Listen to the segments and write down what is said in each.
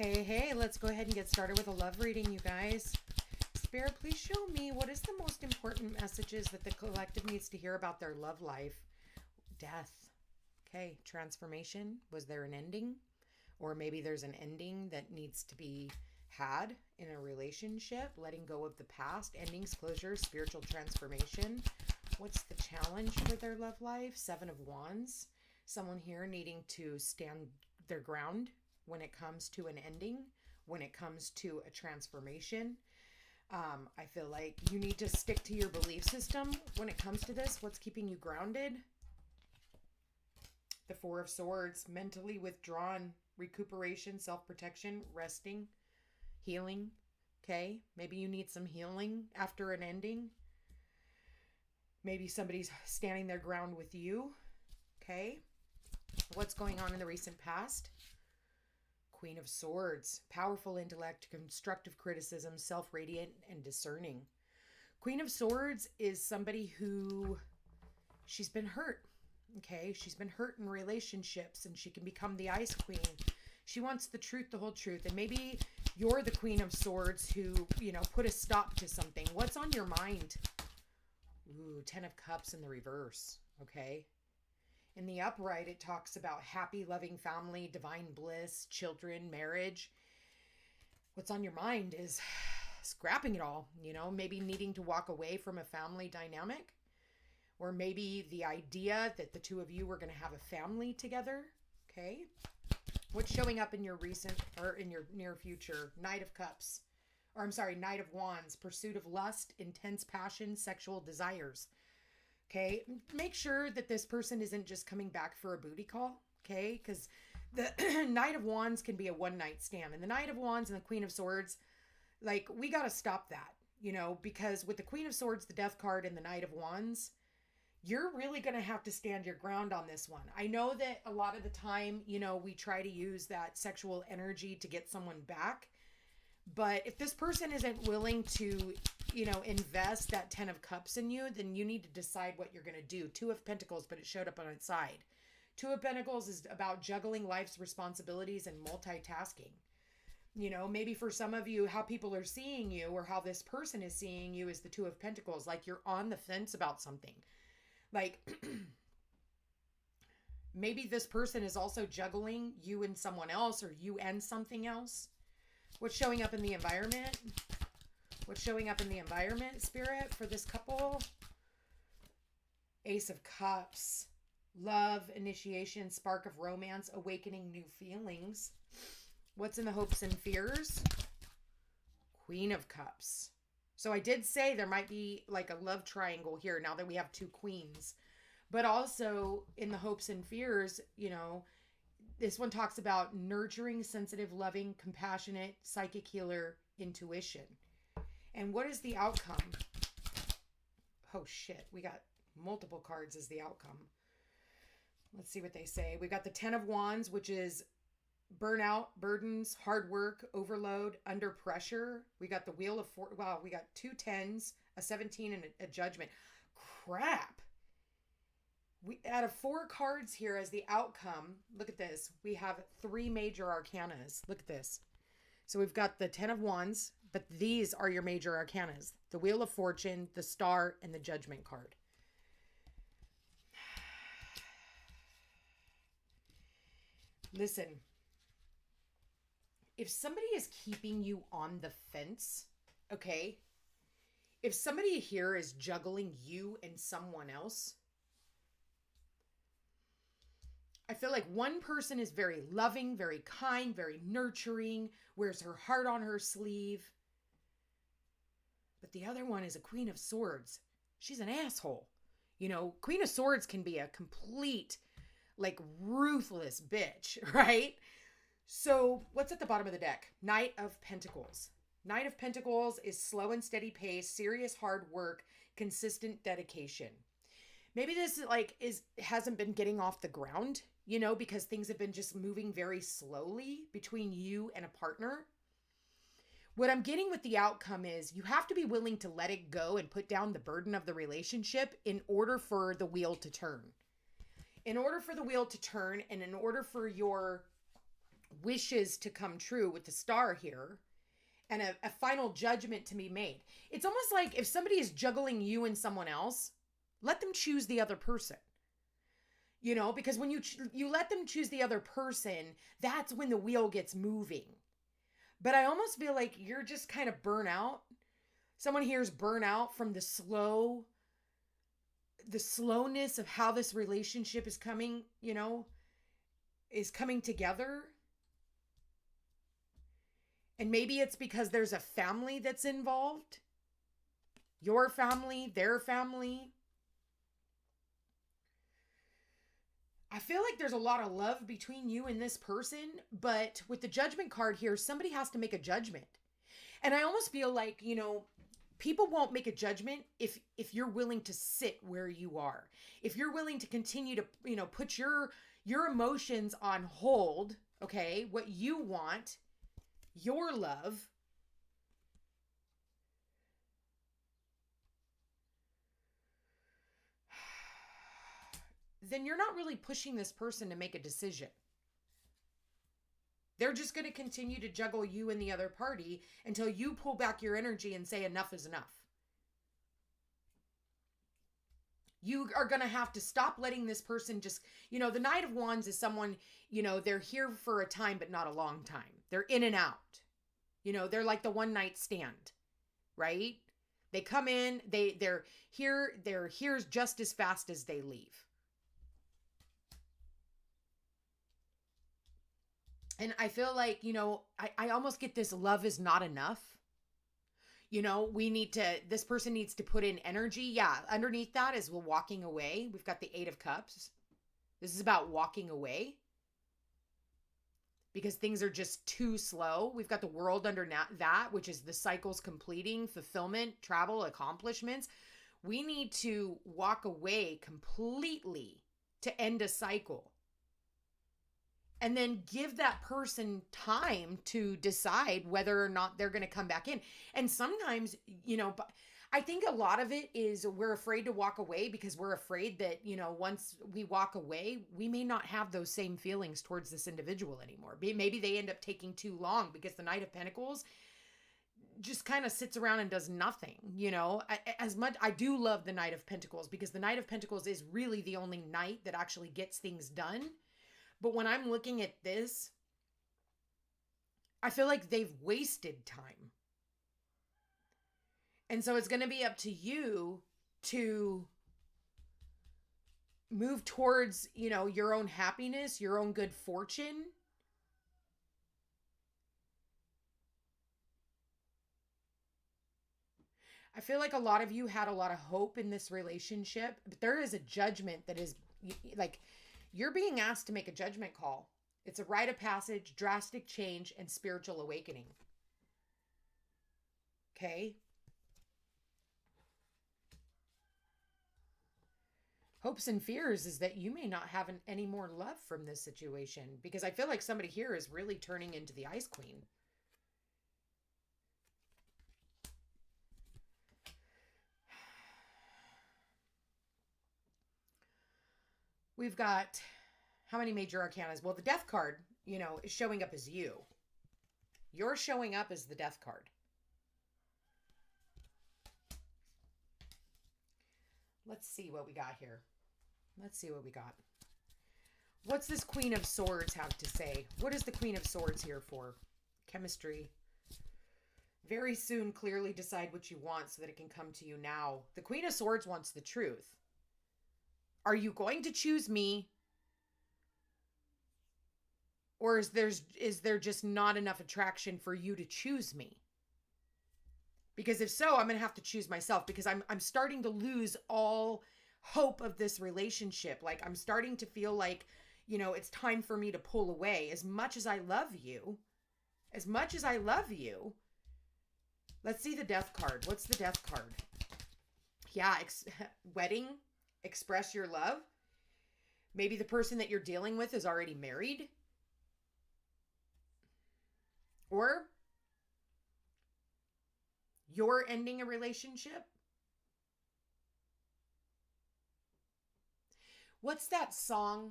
Hey, let's go ahead and get started with a love reading, you guys. Spirit, please show me what is the most important messages that the collective needs to hear about their love life. Death. Okay, transformation. Was there an ending? Or maybe there's an ending that needs to be had in a relationship, letting go of the past, endings, closure, spiritual transformation. What's the challenge for their love life? Seven of Wands. Someone here needing to stand their ground when it comes to an ending, when it comes to a transformation. I feel like you need to stick to your belief system when it comes to this. What's keeping you grounded? The Four of Swords, mentally withdrawn, recuperation, self-protection, resting, healing. Okay, maybe you need some healing after an ending. Maybe somebody's standing their ground with you. Okay, what's going on in the recent past? Queen of Swords, powerful intellect, constructive criticism, self-radiant, and discerning. Queen of Swords is somebody who, she's been hurt. Okay, she's been hurt in relationships and she can become the Ice Queen. She wants the truth, the whole truth. And maybe you're the Queen of Swords who, put a stop to something. What's on your mind? Ooh, Ten of Cups in the reverse. Okay. In the upright, it talks about happy, loving family, divine bliss, children, marriage. What's on your mind is scrapping it all, maybe needing to walk away from a family dynamic, or maybe the idea that the two of you were going to have a family together. Okay. What's showing up in your recent or in your near future? Knight of Cups, Knight of Wands, pursuit of lust, intense passion, sexual desires. Okay, make sure that this person isn't just coming back for a booty call, okay? Because the Knight of Wands can be a one-night stand. And the Knight of Wands and the Queen of Swords, we got to stop that, because with the Queen of Swords, the Death card, and the Knight of Wands, you're really going to have to stand your ground on this one. I know that a lot of the time, we try to use that sexual energy to get someone back. But if this person isn't willing to invest that 10 of Cups in you, then you need to decide what you're going to do. Two of Pentacles, but it showed up on its side. Two of Pentacles is about juggling life's responsibilities and multitasking. Maybe for some of you, how people are seeing you or how this person is seeing you is the Two of Pentacles. Like you're on the fence about something. Like maybe this person is also juggling you and someone else or you and something else. What's showing up in the environment? What's showing up in the environment, Spirit, for this couple? Ace of Cups. Love, initiation, spark of romance, awakening new feelings. What's in the hopes and fears? Queen of Cups. So I did say there might be like a love triangle here now that we have two queens. But also in the hopes and fears, this one talks about nurturing, sensitive, loving, compassionate, psychic healer, intuition. And what is the outcome? Oh shit, we got multiple cards as the outcome. Let's see what they say. We got the 10 of Wands, which is burnout, burdens, hard work, overload, under pressure. We got the Wheel of Four. Wow, we got two 10s, a 17, and a Judgment. Crap. We out of 4 cards here as the outcome, look at this. We have 3 major arcanas. Look at this. So we've got the 10 of Wands, but these are your major arcanas. The Wheel of Fortune, the Star, and the Judgment card. Listen, if somebody is keeping you on the fence, okay? If somebody here is juggling you and someone else, I feel like one person is very loving, very kind, very nurturing, wears her heart on her sleeve. But the other one is a Queen of Swords. She's an asshole. Queen of Swords can be a complete, ruthless bitch, right? So what's at the bottom of the deck? Knight of Pentacles. Knight of Pentacles is slow and steady pace, serious hard work, consistent dedication. Maybe this hasn't been getting off the ground, because things have been just moving very slowly between you and a partner. What I'm getting with the outcome is you have to be willing to let it go and put down the burden of the relationship in order for the wheel to turn. In order for the wheel to turn and in order for your wishes to come true with the star here, and a final judgment to be made. It's almost like if somebody is juggling you and someone else, let them choose the other person. You know, because when you let them choose the other person, that's when the wheel gets moving. But I almost feel like you're just kind of burnt out. Someone here is burnt out from the slowness of how this relationship is coming, you know, is coming together. And maybe it's because there's a family that's involved. Your family, their family. I feel like there's a lot of love between you and this person, but with the judgment card here, somebody has to make a judgment. And I almost feel like, you know, people won't make a judgment if you're willing to sit where you are. If you're willing to continue to, you know, put your emotions on hold, okay? What you want, your love. Then you're not really pushing this person to make a decision. They're just going to continue to juggle you and the other party until you pull back your energy and say enough is enough. You are going to have to stop letting this person just, you know, the Knight of Wands is someone, you know, they're here for a time, but not a long time. They're in and out. You know, they're like the one night stand, right? They come in, they're here just as fast as they leave. And I feel like, you know, I almost get this love is not enough. You know, this person needs to put in energy. Yeah, underneath that is walking away. We've got the 8 of Cups. This is about walking away because things are just too slow. We've got the World under that, which is the cycles completing, fulfillment, travel, accomplishments. We need to walk away completely to end a cycle. And then give that person time to decide whether or not they're going to come back in. And sometimes, you know, I think a lot of it is we're afraid to walk away because we're afraid that, you know, once we walk away, we may not have those same feelings towards this individual anymore. Maybe they end up taking too long because the Knight of Pentacles just kind of sits around and does nothing, you know. As much I do love the Knight of Pentacles because the Knight of Pentacles is really the only knight that actually gets things done. But when I'm looking at this, I feel like they've wasted time. And so it's going to be up to you to move towards, you know, your own happiness, your own good fortune. I feel like a lot of you had a lot of hope in this relationship, but there is a judgment that is like, you're being asked to make a judgment call. It's a rite of passage, drastic change, and spiritual awakening. Okay? Hopes and fears is that you may not have any more love from this situation because I feel like somebody here is really turning into the Ice Queen. We've got how many major arcanas? Well, the Death card, you know, is showing up as you. You're showing up as the Death card. Let's see what we got here. Let's see what we got. What's this Queen of Swords have to say? What is the Queen of Swords here for? Chemistry. Very soon, clearly decide what you want so that it can come to you now. The Queen of Swords wants the truth. Are you going to choose me? Or is there just not enough attraction for you to choose me? Because if so, I'm going to have to choose myself because I'm starting to lose all hope of this relationship. Like I'm starting to feel like, you know, it's time for me to pull away. As much as I love you, let's see the Death card. What's the Death card? Yeah, wedding. Express your love. Maybe the person that you're dealing with is already married. Or you're ending a relationship. What's that song?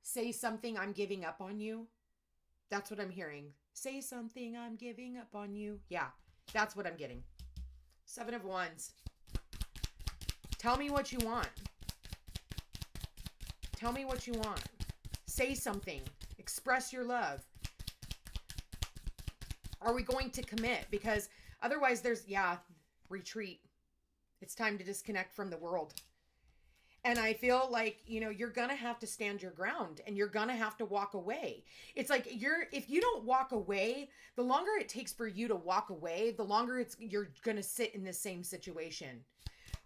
Say something, I'm giving up on you. That's what I'm hearing. Say something, I'm giving up on you. Yeah, that's what I'm getting. 7 of Wands. Tell me what you want. Tell me what you want. Say something. Express your love. Are we going to commit? Because otherwise there's, retreat. It's time to disconnect from the world. And I feel like, you're going to have to stand your ground and you're going to have to walk away. It's like if you don't walk away, the longer it takes for you to walk away, the longer you're going to sit in the same situation.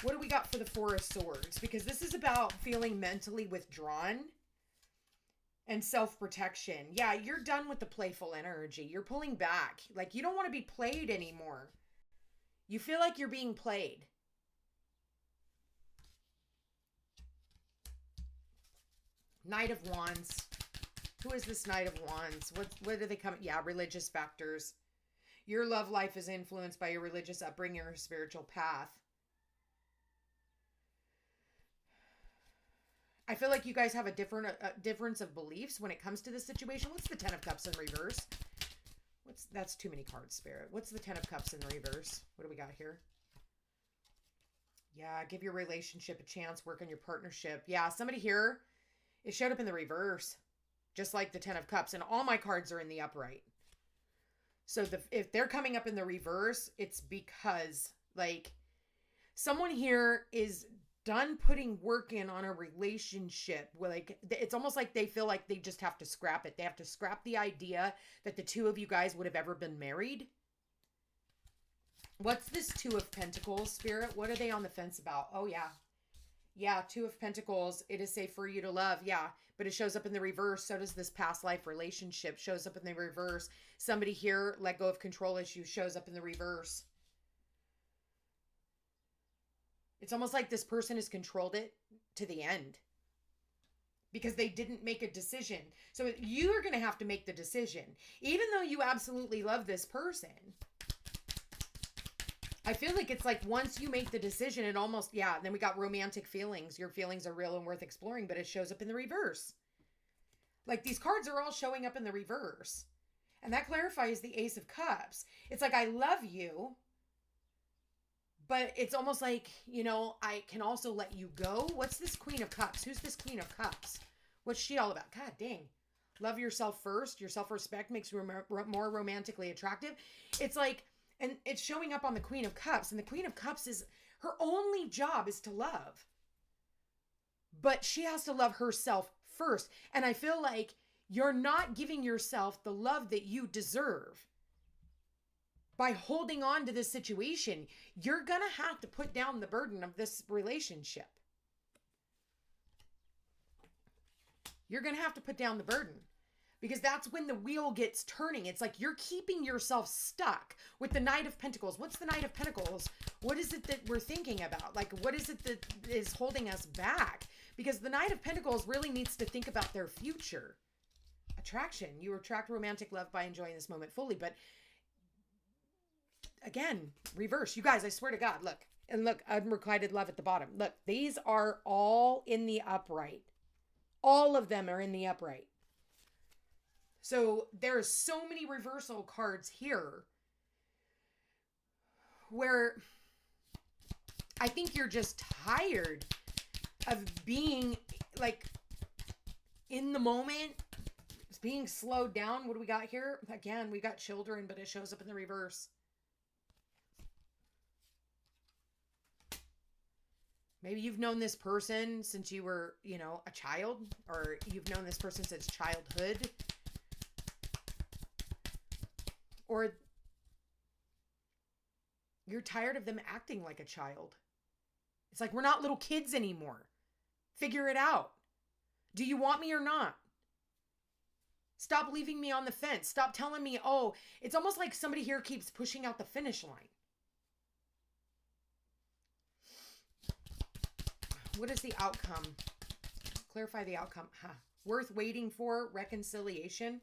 What do we got for the 4 of Swords? Because this is about feeling mentally withdrawn and self-protection. Yeah, you're done with the playful energy. You're pulling back. Like, you don't want to be played anymore. You feel like you're being played. Knight of Wands. Who is this Knight of Wands? What are they coming? Yeah, religious factors. Your love life is influenced by your religious upbringing or spiritual path. I feel like you guys have a difference of beliefs when it comes to this situation. What's the 10 of Cups in reverse? That's too many cards, Spirit. What's the 10 of Cups in reverse? What do we got here? Yeah, give your relationship a chance. Work on your partnership. Yeah, somebody here, it showed up in the reverse, just like the 10 of Cups. And all my cards are in the upright. So if they're coming up in the reverse, it's because, like, someone here is done putting work in on a relationship. Like, it's almost like they feel like they just have to scrap it. They have to scrap the idea that the two of you guys would have ever been married. What's this 2 of Pentacles, Spirit? What are they on the fence about? Oh, yeah. Yeah, 2 of Pentacles. It is safe for you to love. Yeah, but it shows up in the reverse. So does this past life relationship. Shows up in the reverse. Somebody here let go of control issues. Shows up in the reverse. It's almost like this person has controlled it to the end because they didn't make a decision. So you are going to have to make the decision. Even though you absolutely love this person, I feel like it's like once you make the decision, it almost, then we got romantic feelings. Your feelings are real and worth exploring, but it shows up in the reverse. Like, these cards are all showing up in the reverse. And that clarifies the Ace of Cups. It's like, I love you, but it's almost like, I can also let you go. What's this Queen of Cups? Who's this Queen of Cups? What's she all about? God dang. Love yourself first. Your self-respect makes you more romantically attractive. It's like, and it's showing up on the Queen of Cups. And the Queen of Cups is, her only job is to love. But she has to love herself first. And I feel like you're not giving yourself the love that you deserve. By holding on to this situation, you're going to have to put down the burden of this relationship. You're going to have to put down the burden because that's when the wheel gets turning. It's like you're keeping yourself stuck with the Knight of Pentacles. What's the Knight of Pentacles? What is it that we're thinking about? Like, what is it that is holding us back? Because the Knight of Pentacles really needs to think about their future. Attraction. You attract romantic love by enjoying this moment fully, but again, reverse. You guys, I swear to God, look. And look, unrequited love at the bottom. Look, these are all in the upright. All of them are in the upright. So there's so many reversal cards here where I think you're just tired of being like in the moment, being slowed down. What do we got here? Again, we got children, but it shows up in the reverse. Maybe you've known this person since you were, a child, or you've known this person since childhood. Or you're tired of them acting like a child. It's like, we're not little kids anymore. Figure it out. Do you want me or not? Stop leaving me on the fence. Stop telling me, it's almost like somebody here keeps pushing out the finish line. What is the outcome? Clarify the outcome. Worth waiting for, reconciliation.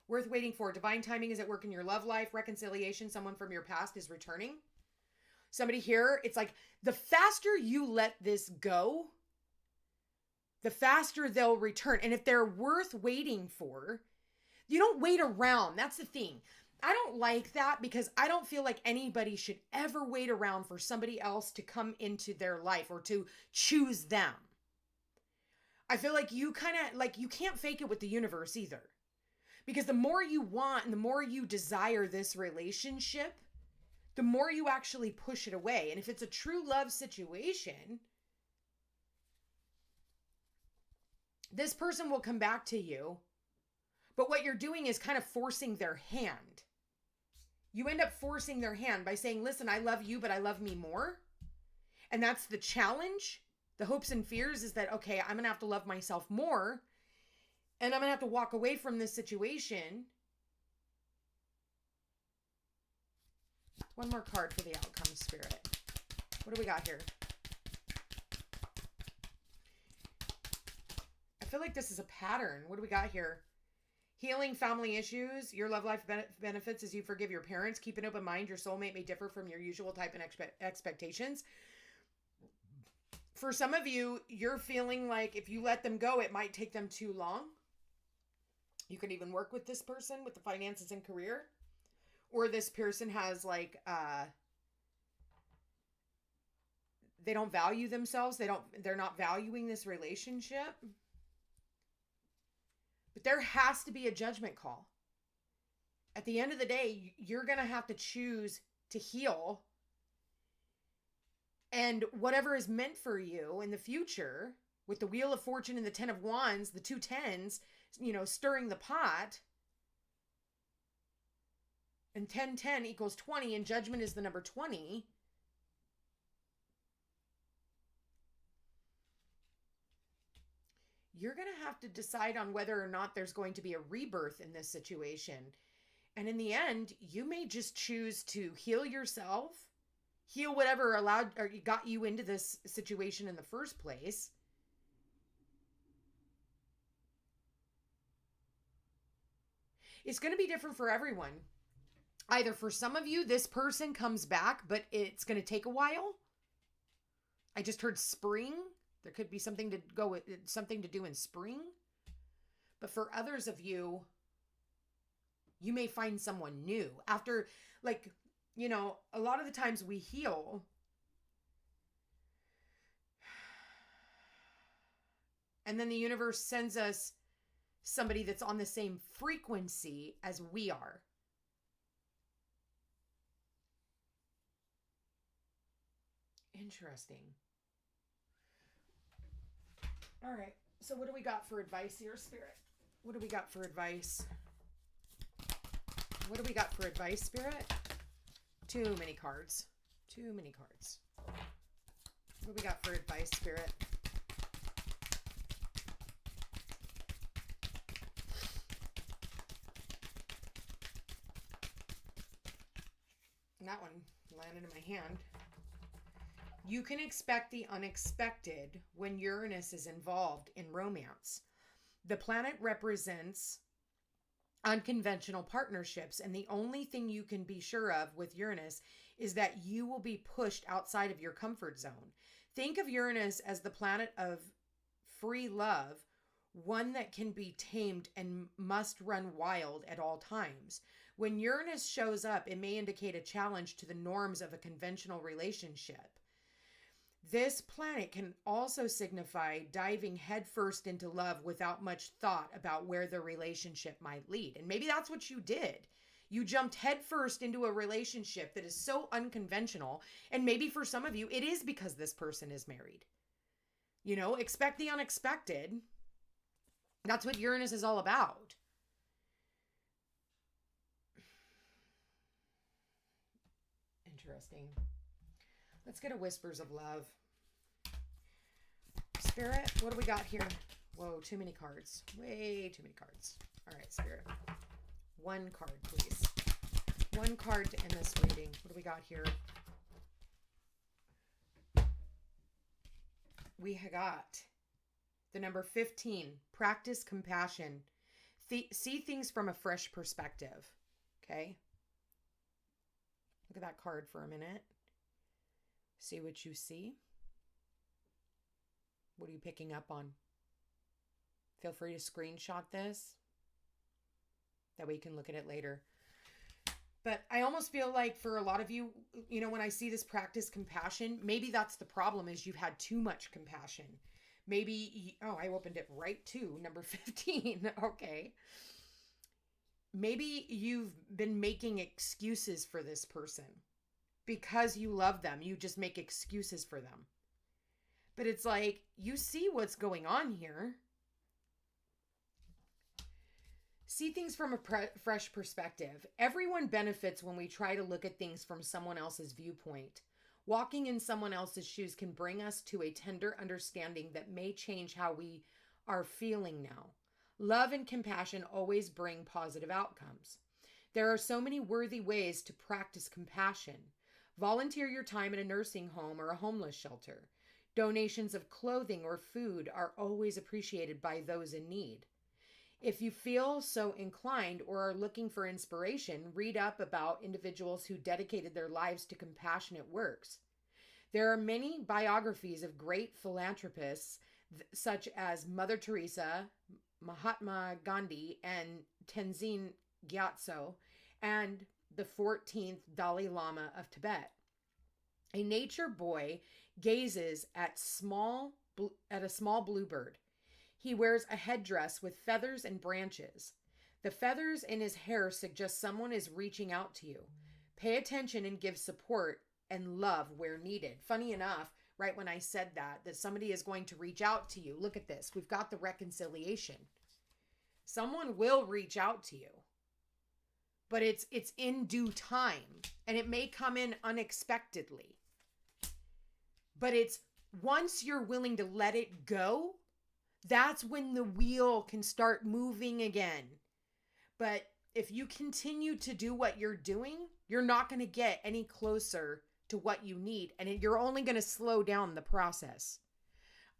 Worth waiting for. Divine timing is at work in your love life. Reconciliation, someone from your past is returning. Somebody here, it's like the faster you let this go, the faster they'll return. And if they're worth waiting for, You don't wait around. That's the thing. I don't like that because I don't feel like anybody should ever wait around for somebody else to come into their life or to choose them. I feel like you kind of like you can't fake it with the universe either. Because the more you want and the more you desire this relationship, the more you actually push it away. And if it's a true love situation, this person will come back to you. But what you're doing is kind of forcing their hand. You end up forcing their hand by saying, listen, I love you, but I love me more. And that's the challenge. The hopes and fears is that, okay, I'm going to have to love myself more. And I'm going to have to walk away from this situation. One more card for the outcome, Spirit. What do we got here? I feel like this is a pattern. What do we got here? Healing family issues. Your love life benefits as you forgive your parents. Keep an open mind. Your soulmate may differ from your usual type and expectations. For some of you, you're feeling like if you let them go, it might take them too long. You can even work with this person with the finances and career. Or this person has like, they don't value themselves. They're not valuing this relationship. But there has to be a judgment call. At the end of the day, you're going to have to choose to heal. And whatever is meant for you in the future, with the Wheel of Fortune and the 10 of Wands, the 2 10s, stirring the pot. And 10 equals 20, and judgment is the number 20. You're going to have to decide on whether or not there's going to be a rebirth in this situation. And in the end, you may just choose to heal yourself, heal whatever allowed or got you into this situation in the first place. It's going to be different for everyone. Either for some of you, this person comes back, but it's going to take a while. I just heard spring. There could be something to do in spring. But for others of you, you may find someone new. After, a lot of the times we heal. And then the universe sends us somebody that's on the same frequency as we are. Interesting. All right. So what do we got for advice here, Spirit? What do we got for advice? What do we got for advice, Spirit? Too many cards. Too many cards. What do we got for advice, Spirit? That one landed in my hand. You can expect the unexpected when Uranus is involved in romance. The planet represents unconventional partnerships, and the only thing you can be sure of with Uranus is that you will be pushed outside of your comfort zone. Think of Uranus as the planet of free love, one that can be tamed and must run wild at all times. When Uranus shows up, it may indicate a challenge to the norms of a conventional relationship. This planet can also signify diving headfirst into love without much thought about where the relationship might lead. And maybe that's what you did. You jumped headfirst into a relationship that is so unconventional. And maybe for some of you, it is because this person is married. Expect the unexpected. That's what Uranus is all about. Interesting. Let's get a Whispers of Love. Spirit, what do we got here? Whoa, too many cards. Way too many cards. All right, Spirit. One card, please. One card to end this reading. What do we got here? We got the number 15. Practice compassion. See things from a fresh perspective. Okay? Look at that card for a minute. See what you see. What are you picking up on? Feel free to screenshot this. That way you can look at it later. But I almost feel like for a lot of you, you know, when I see this practice compassion, maybe that's the problem, is you've had too much compassion. Maybe, oh, I opened it right to number 15. Okay. Maybe you've been making excuses for this person because you love them. You just make excuses for them. But it's like, you see what's going on here. See things from a fresh perspective. Everyone benefits when we try to look at things from someone else's viewpoint. Walking in someone else's shoes can bring us to a tender understanding that may change how we are feeling now. Love and compassion always bring positive outcomes. There are so many worthy ways to practice compassion. Volunteer your time in a nursing home or a homeless shelter. Donations of clothing or food are always appreciated by those in need. If you feel so inclined or are looking for inspiration, read up about individuals who dedicated their lives to compassionate works. There are many biographies of great philanthropists such as Mother Teresa, Mahatma Gandhi, and Tenzin Gyatso, and the 14th Dalai Lama of Tibet. A nature boy gazes at a small bluebird. He wears a headdress with feathers and branches. The feathers in his hair suggest someone is reaching out to you. Pay attention and give support and love where needed. Funny enough, right when I said that somebody is going to reach out to you. Look at this. We've got the reconciliation. Someone will reach out to you. But it's in due time. And it may come in unexpectedly. But it's once you're willing to let it go, that's when the wheel can start moving again. But if you continue to do what you're doing, you're not going to get any closer to what you need. And you're only going to slow down the process.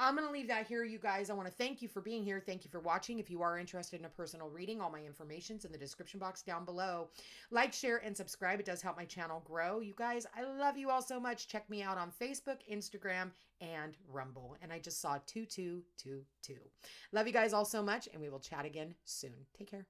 I'm going to leave that here, you guys. I want to thank you for being here. Thank you for watching. If you are interested in a personal reading, all my information's in the description box down below. Like, share, and subscribe. It does help my channel grow. You guys, I love you all so much. Check me out on Facebook, Instagram, and Rumble. And I just saw 2222. Love you guys all so much, and we will chat again soon. Take care.